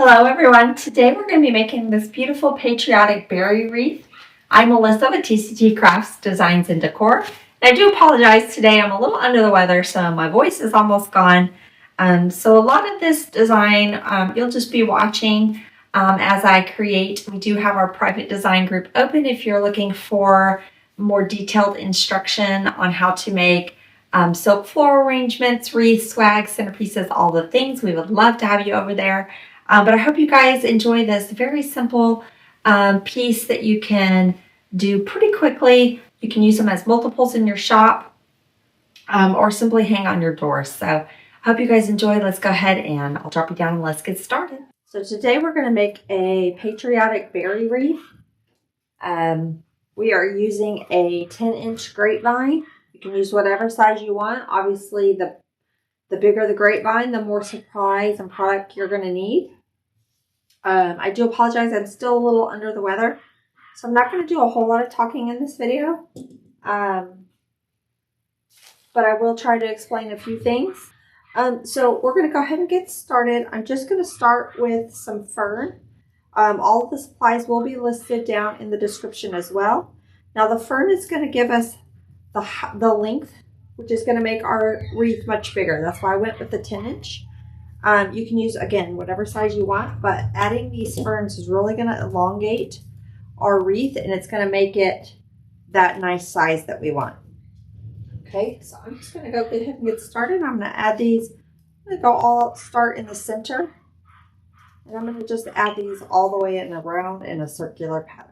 Hello everyone, today we're going to be making this beautiful patriotic berry wreath. I'm Melissa with TCT Crafts Designs and Decor. And I do apologize today, I'm a little under the weather, so my voice is almost gone. So a lot of this design you'll just be watching as I create. We do have our private design group open if you're looking for more detailed instruction on how to make silk floral arrangements, wreaths, swags, centerpieces, all the things. We would love to have you over there. But I hope you guys enjoy this very simple piece that you can do pretty quickly. You can use them as multiples in your shop or simply hang on your door. So I hope you guys enjoy. Let's go ahead and I'll drop you down and let's get started. So today we're going to make a patriotic berry wreath. We are using a 10-inch grapevine. You can use whatever size you want. Obviously, the bigger the grapevine, the more supplies and product you're going to need. I do apologize, I'm still a little under the weather, so I'm not going to do a whole lot of talking in this video, but I will try to explain a few things. So we're going to go ahead and get started. I'm just going to start with some fern. All of the supplies will be listed down in the description as well. Now the fern is going to give us the length, which is going to make our wreath much bigger. That's why I went with the 10-inch. You can use, again, whatever size you want, but adding these ferns is really going to elongate our wreath and it's going to make it that nice size that we want. Okay, so I'm just going to go ahead and get started. I'm going to add these. I'm going to start in the center, and I'm going to just add these all the way in around in a circular pattern.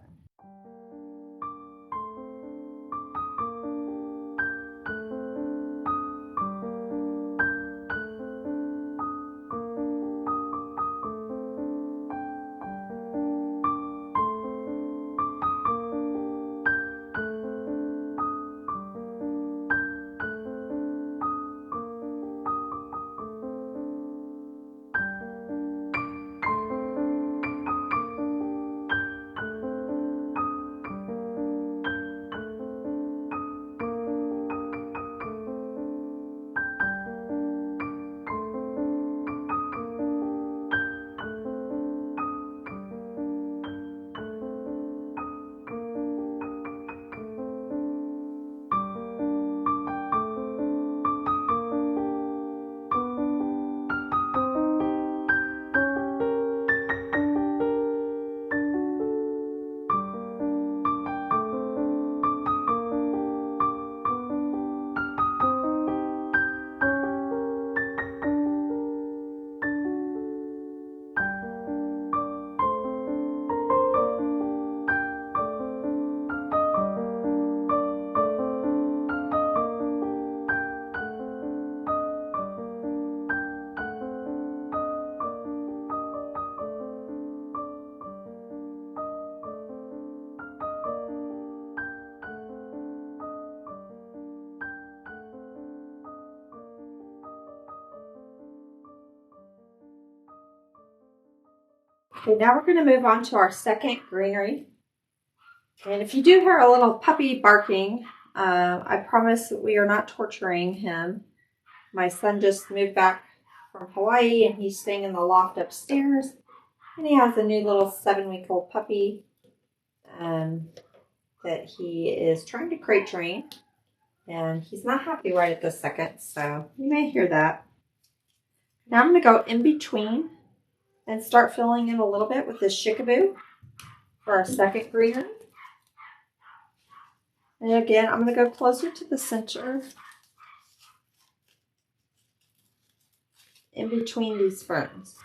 Okay, now we're going to move on to our second greenery. And if you do hear a little puppy barking, I promise we are not torturing him. My son just moved back from Hawaii and he's staying in the loft upstairs. And he has a new little 7-week-old puppy that he is trying to crate train. And he's not happy right at this second, so you may hear that. Now I'm going to go in between and start filling in a little bit with this chickaboo for our second greenery. And again, I'm going to go closer to the center in between these ferns.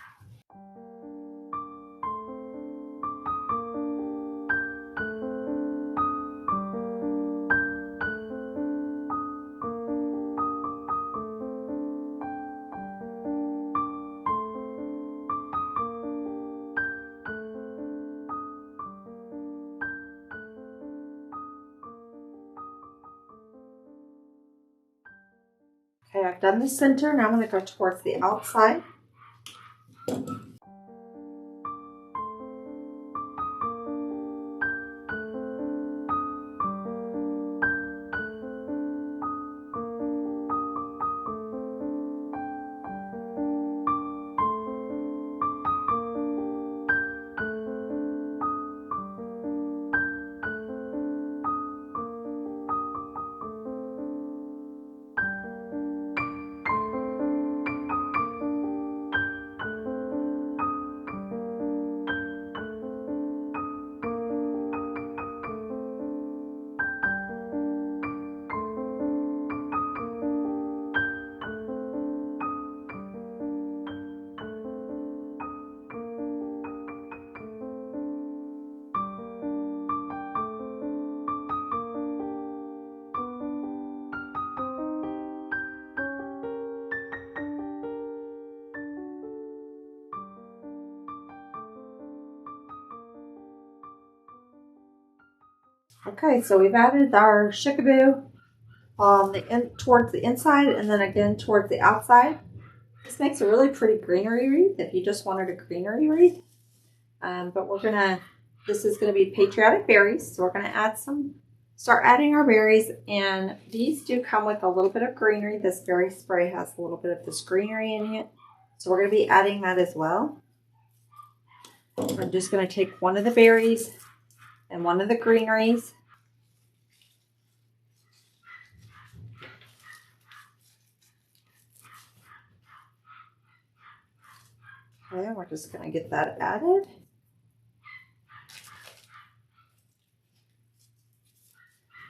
Okay, I've done the center. Now I'm going to go towards the outside. Okay, so we've added our chickaboo towards the inside and then again towards the outside. This makes a really pretty greenery wreath if you just wanted a greenery wreath. But this is gonna be patriotic berries, so we're gonna start adding our berries, and these do come with a little bit of greenery. This berry spray has a little bit of this greenery in it, so we're gonna be adding that as well. I'm just gonna take one of the berries and one of the greeneries. Okay, we're just gonna get that added.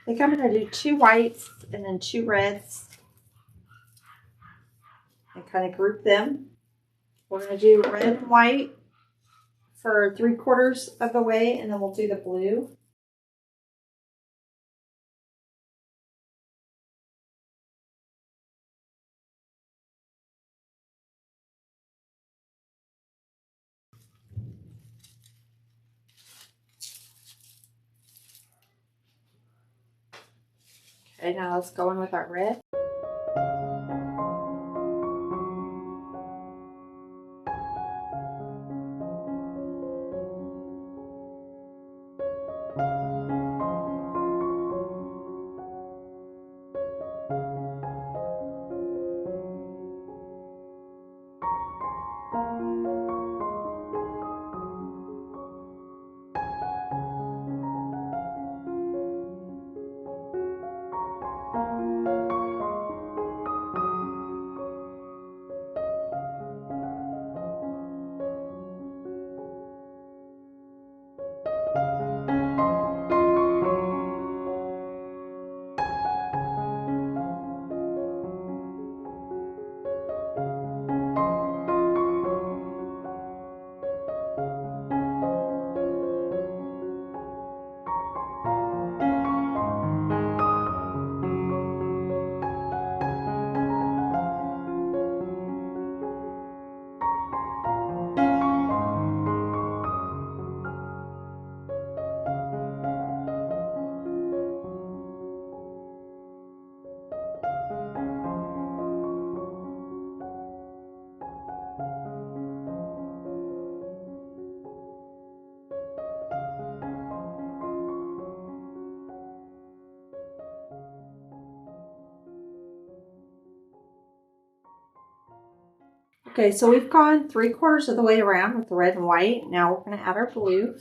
I think I'm gonna do 2 whites and then 2 reds and kind of group them. We're gonna do red and white for 3/4 of the way, and then we'll do the blue. Okay, now let's go in with our red. Okay, so we've gone 3/4 of the way around with the red and white. Now we're going to add our blue.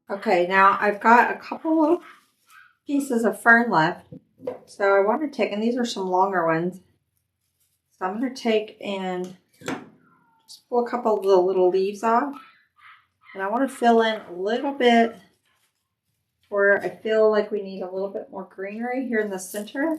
Okay, now I've got a couple of pieces of fern left. So I want to take, and these are some longer ones. So I'm going to take and just pull a couple of the little leaves off. And I want to fill in a little bit where I feel like we need a little bit more greenery here in the center.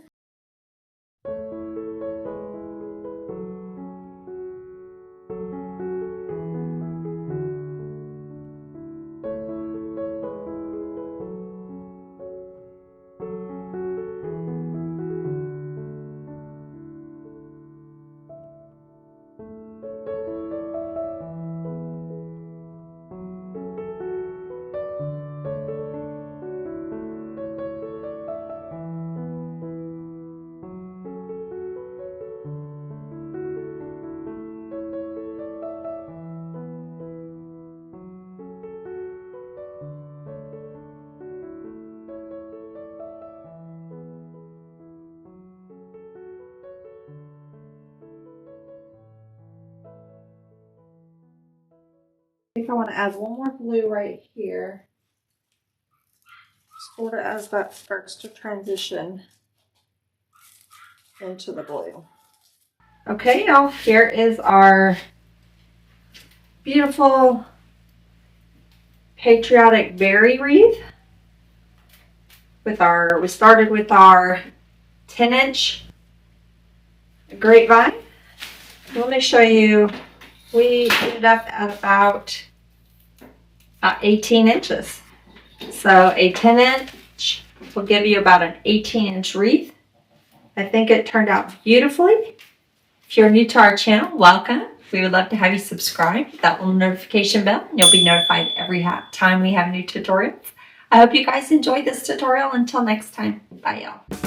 think I want to add one more blue right here. Sort of as that starts to transition into the blue. Okay, y'all, here is our beautiful Patriotic berry wreath. We started with our 10-inch grapevine. Let me show you. We ended up at about 18 inches. So a 10-inch will give you about an 18-inch wreath. I think it turned out beautifully. If you're new to our channel, welcome. We would love to have you subscribe. Hit that little notification bell, and you'll be notified every time we have new tutorials. I hope you guys enjoyed this tutorial. Until next time, bye y'all.